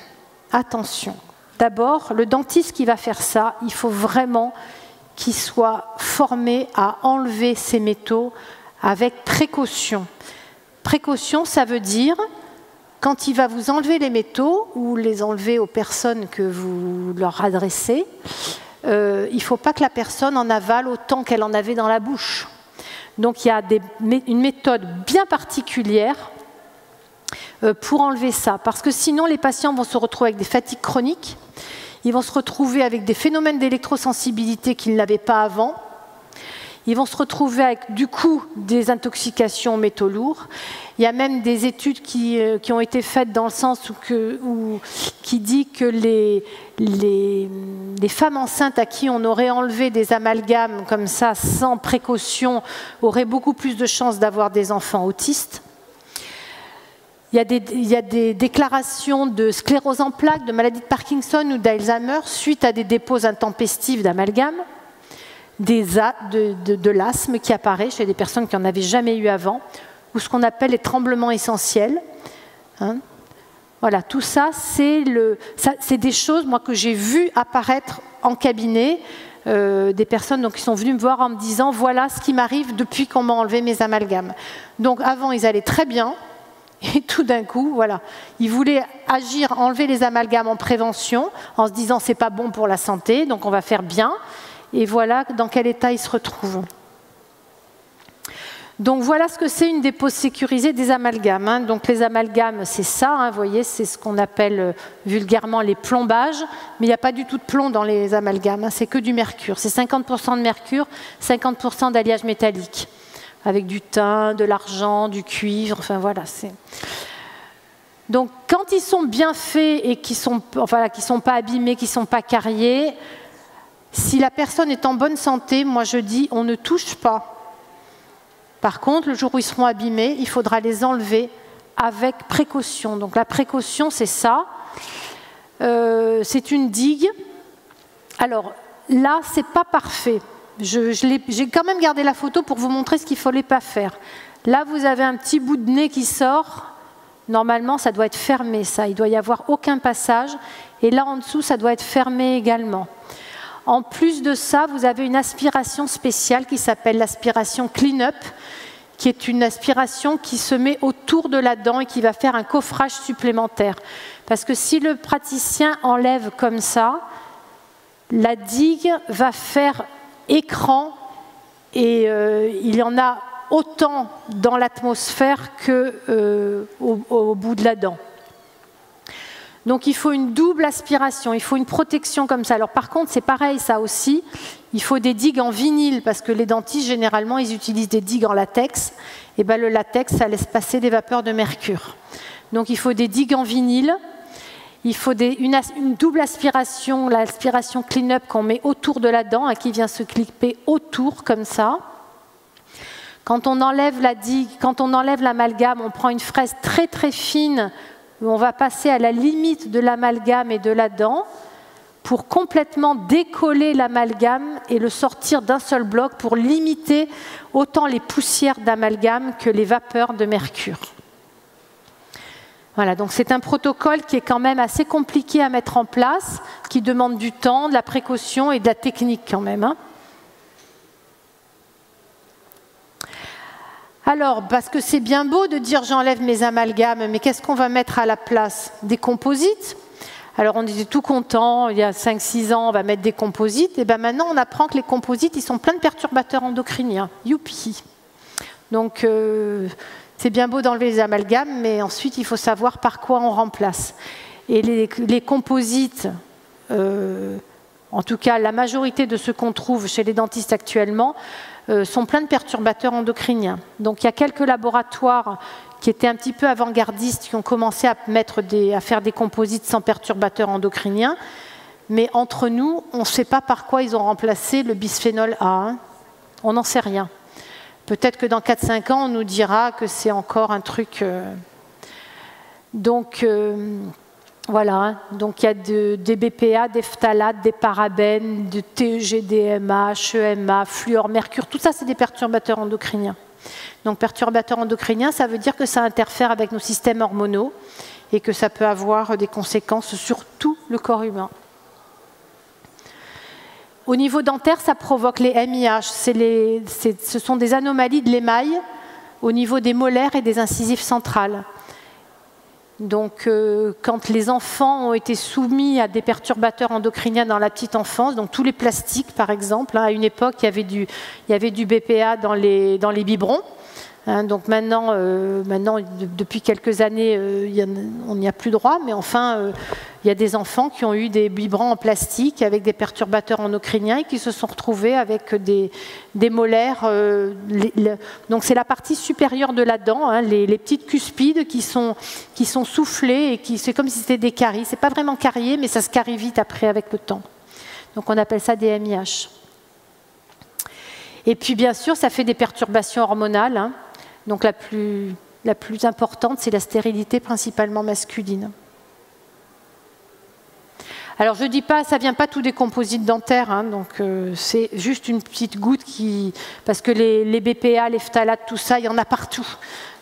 S1: Attention. D'abord, le dentiste qui va faire ça, il faut vraiment qu'il soit formé à enlever ces métaux avec précaution. Précaution, ça veut dire, quand il va vous enlever les métaux ou les enlever aux personnes que vous leur adressez, il ne faut pas que la personne en avale autant qu'elle en avait dans la bouche. Donc il y a une méthode bien particulière pour enlever ça. Parce que sinon, les patients vont se retrouver avec des fatigues chroniques, ils vont se retrouver avec des phénomènes d'électrosensibilité qu'ils n'avaient pas avant. Ils vont se retrouver avec, du coup, des intoxications aux métaux lourds. Il y a même des études qui ont été faites dans le sens qui dit que les femmes enceintes à qui on aurait enlevé des amalgames comme ça, sans précaution, auraient beaucoup plus de chances d'avoir des enfants autistes. Il y a des déclarations de sclérose en plaques, de maladie de Parkinson ou d'Alzheimer suite à des dépôts intempestifs d'amalgames. De l'asthme qui apparaît chez des personnes qui n'en avaient jamais eu avant. ou ce qu'on appelle les tremblements essentiels. Hein. Voilà, tout ça, c'est des choses moi, que j'ai vues apparaître en cabinet, des personnes donc, qui sont venues me voir en me disant « Voilà ce qui m'arrive depuis qu'on m'a enlevé mes amalgames ». Donc avant, ils allaient très bien, et tout d'un coup, voilà, ils voulaient agir, enlever les amalgames en prévention, en se disant « C'est pas bon pour la santé, donc on va faire bien ». Et voilà dans quel état ils se retrouvent. Donc voilà ce que c'est une dépose sécurisée des amalgames. Hein. Donc les amalgames, c'est ça, hein, vous voyez, c'est ce qu'on appelle vulgairement les plombages, mais il n'y a pas du tout de plomb dans les amalgames, hein, c'est que du mercure. C'est 50% de mercure, 50% d'alliage métallique, avec du tin, de l'argent, du cuivre, enfin voilà. Donc quand ils sont bien faits et qui sont pas abîmés, qui ne sont pas cariés, si la personne est en bonne santé, moi je dis, on ne touche pas. Par contre, le jour où ils seront abîmés, il faudra les enlever avec précaution. Donc la précaution, c'est ça. C'est une digue. Alors là, ce n'est pas parfait. J'ai quand même gardé la photo pour vous montrer ce qu'il ne fallait pas faire. Là, vous avez un petit bout de nez qui sort. Normalement, ça doit être fermé, ça. Il ne doit y avoir aucun passage. Et là, en dessous, ça doit être fermé également. En plus de ça, vous avez une aspiration spéciale qui s'appelle l'aspiration clean-up, qui est une aspiration qui se met autour de la dent et qui va faire un coffrage supplémentaire. Parce que si le praticien enlève comme ça, la digue va faire écran et il y en a autant dans l'atmosphère qu'au bout de la dent. Donc il faut une double aspiration, il faut une protection comme ça. Alors par contre, c'est pareil, ça aussi, il faut des digues en vinyle, parce que les dentistes, généralement, ils utilisent des digues en latex. Et ben, le latex, ça laisse passer des vapeurs de mercure. Donc il faut des digues en vinyle, il faut une double aspiration, l'aspiration clean-up qu'on met autour de la dent, hein, qui vient se clipper autour, comme ça. Quand on enlève la digue, quand on enlève l'amalgame, on prend une fraise très très fine, où on va passer à la limite de l'amalgame et de la dent pour complètement décoller l'amalgame et le sortir d'un seul bloc pour limiter autant les poussières d'amalgame que les vapeurs de mercure. Voilà, donc c'est un protocole qui est quand même assez compliqué à mettre en place, qui demande du temps, de la précaution et de la technique quand même. Hein. Alors, parce que c'est bien beau de dire j'enlève mes amalgames, mais qu'est-ce qu'on va mettre à la place? Des composites. Alors on était tout content, il y a 5-6 ans, on va mettre des composites. Et bien maintenant, on apprend que les composites, ils sont pleins de perturbateurs endocriniens. Youpi! Donc, c'est bien beau d'enlever les amalgames, mais ensuite, il faut savoir par quoi on remplace. Et les composites, en tout cas, la majorité de ceux qu'on trouve chez les dentistes actuellement, sont pleins de perturbateurs endocriniens. Donc il y a quelques laboratoires qui étaient un petit peu avant-gardistes, qui ont commencé à faire des composites sans perturbateurs endocriniens, mais entre nous, on ne sait pas par quoi ils ont remplacé le bisphénol A. Hein. On n'en sait rien. Peut-être que dans 4-5 ans, on nous dira que c'est encore un truc... Donc... Voilà, hein. Donc il y a des BPA, des phtalates, des parabènes, de TEG, DMA, HEMA, fluor, mercure, tout ça c'est des perturbateurs endocriniens. Donc perturbateurs endocriniens, ça veut dire que ça interfère avec nos systèmes hormonaux et que ça peut avoir des conséquences sur tout le corps humain. Au niveau dentaire, ça provoque les MIH, ce sont des anomalies de l'émail au niveau des molaires et des incisives centrales. Donc, quand les enfants ont été soumis à des perturbateurs endocriniens dans la petite enfance, donc tous les plastiques par exemple, hein, à une époque il y avait du BPA dans les biberons, hein, donc maintenant, depuis quelques années, on n'y a plus droit, mais enfin, il y a des enfants qui ont eu des biberons en plastique avec des perturbateurs endocriniens et qui se sont retrouvés avec des molaires. Donc c'est la partie supérieure de la dent, hein, les petites cuspides qui sont soufflées et c'est comme si c'était des caries. C'est pas vraiment carié, mais ça se carie vite après avec le temps. Donc on appelle ça des MIH. Et puis bien sûr, ça fait des perturbations hormonales. Hein. Donc la plus importante, c'est la stérilité principalement masculine. Alors je ne dis pas, ça ne vient pas tout des composites dentaires, hein, donc c'est juste une petite goutte parce que les BPA, les phtalates, tout ça, il y en a partout.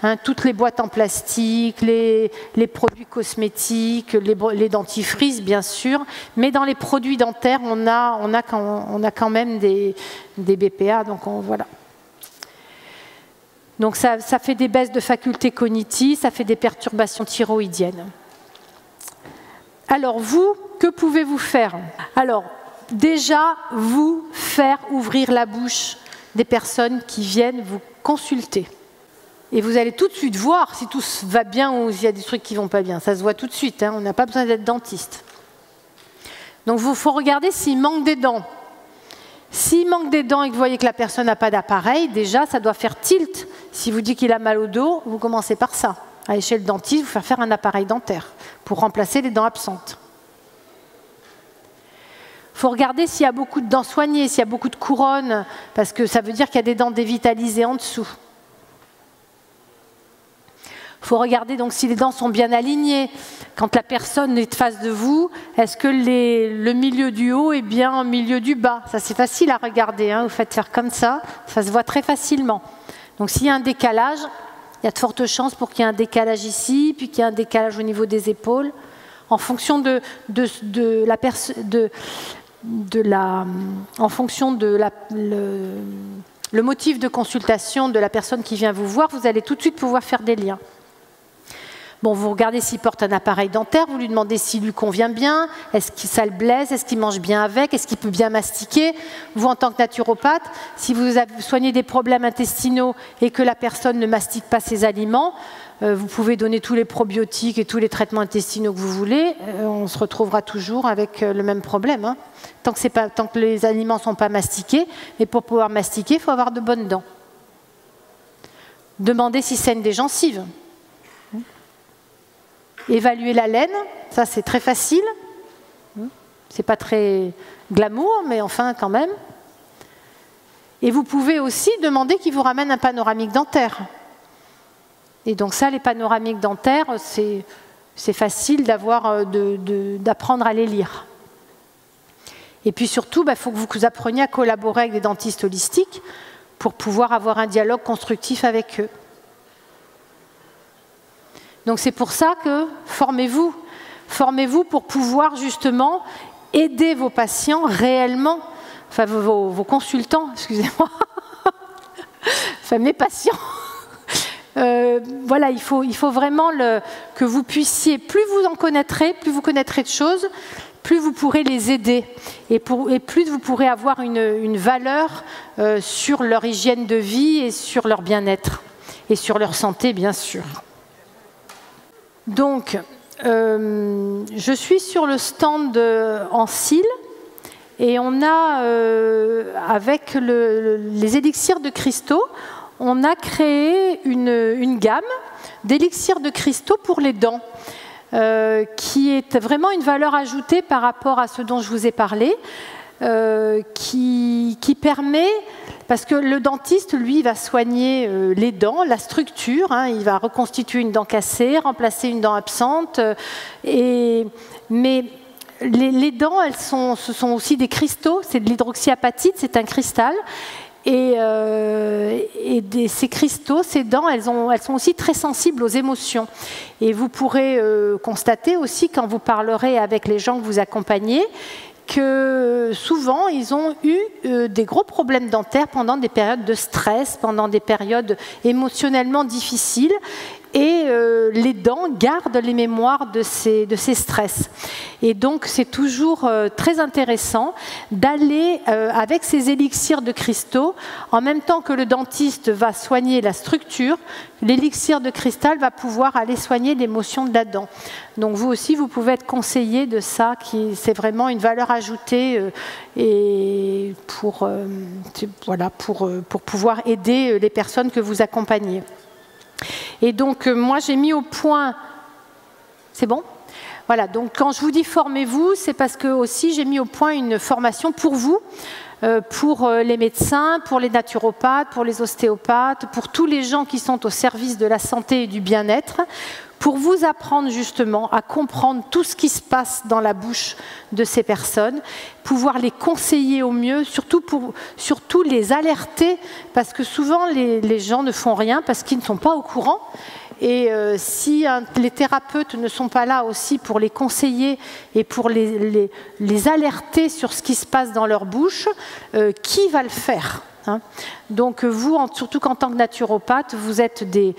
S1: Hein, toutes les boîtes en plastique, les produits cosmétiques, les dentifrices bien sûr, mais dans les produits dentaires, on a quand même des BPA, donc voilà. Donc ça fait des baisses de facultés cognitives, ça fait des perturbations thyroïdiennes. Alors vous, que pouvez-vous faire? Alors déjà, vous faire ouvrir la bouche des personnes qui viennent vous consulter. Et vous allez tout de suite voir si tout va bien ou s'il y a des trucs qui ne vont pas bien. Ça se voit tout de suite, hein, on n'a pas besoin d'être dentiste. Donc il faut regarder s'il manque des dents. S'il manque des dents et que vous voyez que la personne n'a pas d'appareil, déjà ça doit faire tilt. Si vous dites qu'il a mal au dos, vous commencez par ça. Aller chez le dentiste, vous faire un appareil dentaire pour remplacer les dents absentes. Il faut regarder s'il y a beaucoup de dents soignées, s'il y a beaucoup de couronnes, parce que ça veut dire qu'il y a des dents dévitalisées en dessous. Il faut regarder donc si les dents sont bien alignées. Quand la personne est face de vous, est-ce que le milieu du haut est bien au milieu du bas? Ça c'est facile à regarder, hein. Vous faites faire comme ça se voit très facilement. Donc s'il y a un décalage, il y a de fortes chances pour qu'il y ait un décalage ici, puis qu'il y ait un décalage au niveau des épaules. En fonction le motif de consultation de la personne qui vient vous voir, vous allez tout de suite pouvoir faire des liens. Bon, vous regardez s'il porte un appareil dentaire, vous lui demandez s'il lui convient bien, est-ce que ça le blesse, est-ce qu'il mange bien avec, est-ce qu'il peut bien mastiquer. Vous, en tant que naturopathe, si vous soignez des problèmes intestinaux et que la personne ne mastique pas ses aliments, vous pouvez donner tous les probiotiques et tous les traitements intestinaux que vous voulez, on se retrouvera toujours avec le même problème. Hein. Tant que les aliments ne sont pas mastiqués, et pour pouvoir mastiquer, il faut avoir de bonnes dents. Demandez s'il saigne des gencives. Évaluer la laine, ça c'est très facile. C'est pas très glamour, mais enfin quand même. Et vous pouvez aussi demander qu'il vous ramène un panoramique dentaire. Et donc ça, les panoramiques dentaires, c'est facile d'apprendre à les lire. Et puis surtout, il faut que vous appreniez à collaborer avec des dentistes holistiques pour pouvoir avoir un dialogue constructif avec eux. Donc c'est pour ça que formez-vous. Formez-vous pour pouvoir justement aider vos patients réellement, enfin vos consultants, excusez-moi, enfin mes patients. Voilà, il faut vraiment que vous puissiez, plus vous en connaîtrez, plus vous connaîtrez de choses, plus vous pourrez les aider et plus vous pourrez avoir une valeur sur leur hygiène de vie et sur leur bien-être et sur leur santé, bien sûr. Donc, je suis sur le stand en cils et on a, avec les élixirs de cristaux, on a créé une gamme d'élixirs de cristaux pour les dents, qui est vraiment une valeur ajoutée par rapport à ce dont je vous ai parlé, qui permet, parce que le dentiste, lui, va soigner les dents, la structure, hein, il va reconstituer une dent cassée, remplacer une dent absente, mais les dents, ce sont aussi des cristaux, c'est de l'hydroxyapatite, c'est un cristal. Et ces cristaux, ces dents, elles sont aussi très sensibles aux émotions. Et vous pourrez constater aussi, quand vous parlerez avec les gens que vous accompagnez, que souvent, ils ont eu des gros problèmes dentaires pendant des périodes de stress, pendant des périodes émotionnellement difficiles. Et les dents gardent les mémoires de ces stress. Et donc, c'est toujours très intéressant d'aller avec ces élixirs de cristaux, en même temps que le dentiste va soigner la structure, l'élixir de cristal va pouvoir aller soigner l'émotion de la dent. Donc, vous aussi, vous pouvez être conseillé de ça, c'est vraiment une valeur ajoutée et pour pouvoir aider les personnes que vous accompagnez. Et donc, moi, j'ai mis au point... C'est bon ? Voilà, donc quand je vous dis formez-vous, c'est parce que aussi j'ai mis au point une formation pour vous, pour les médecins, pour les naturopathes, pour les ostéopathes, pour tous les gens qui sont au service de la santé et du bien-être, pour vous apprendre justement à comprendre tout ce qui se passe dans la bouche de ces personnes, pouvoir les conseiller au mieux, surtout les alerter, parce que souvent les gens ne font rien parce qu'ils ne sont pas au courant. Et si les thérapeutes ne sont pas là aussi pour les conseiller et pour les alerter sur ce qui se passe dans leur bouche, qui va le faire, hein? Donc vous, surtout qu'en tant que naturopathe, vous êtes des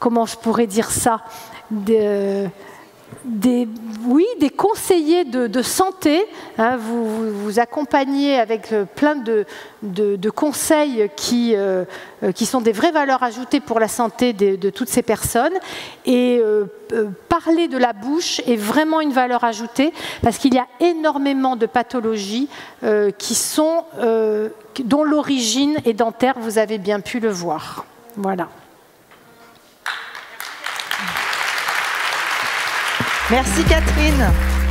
S1: comment je pourrais dire ça, des conseillers de santé, hein, vous accompagnez avec plein de conseils qui sont des vraies valeurs ajoutées pour la santé de toutes ces personnes. Et parler de la bouche est vraiment une valeur ajoutée parce qu'il y a énormément de pathologies dont l'origine est dentaire, vous avez bien pu le voir. Voilà.
S2: Merci Catherine.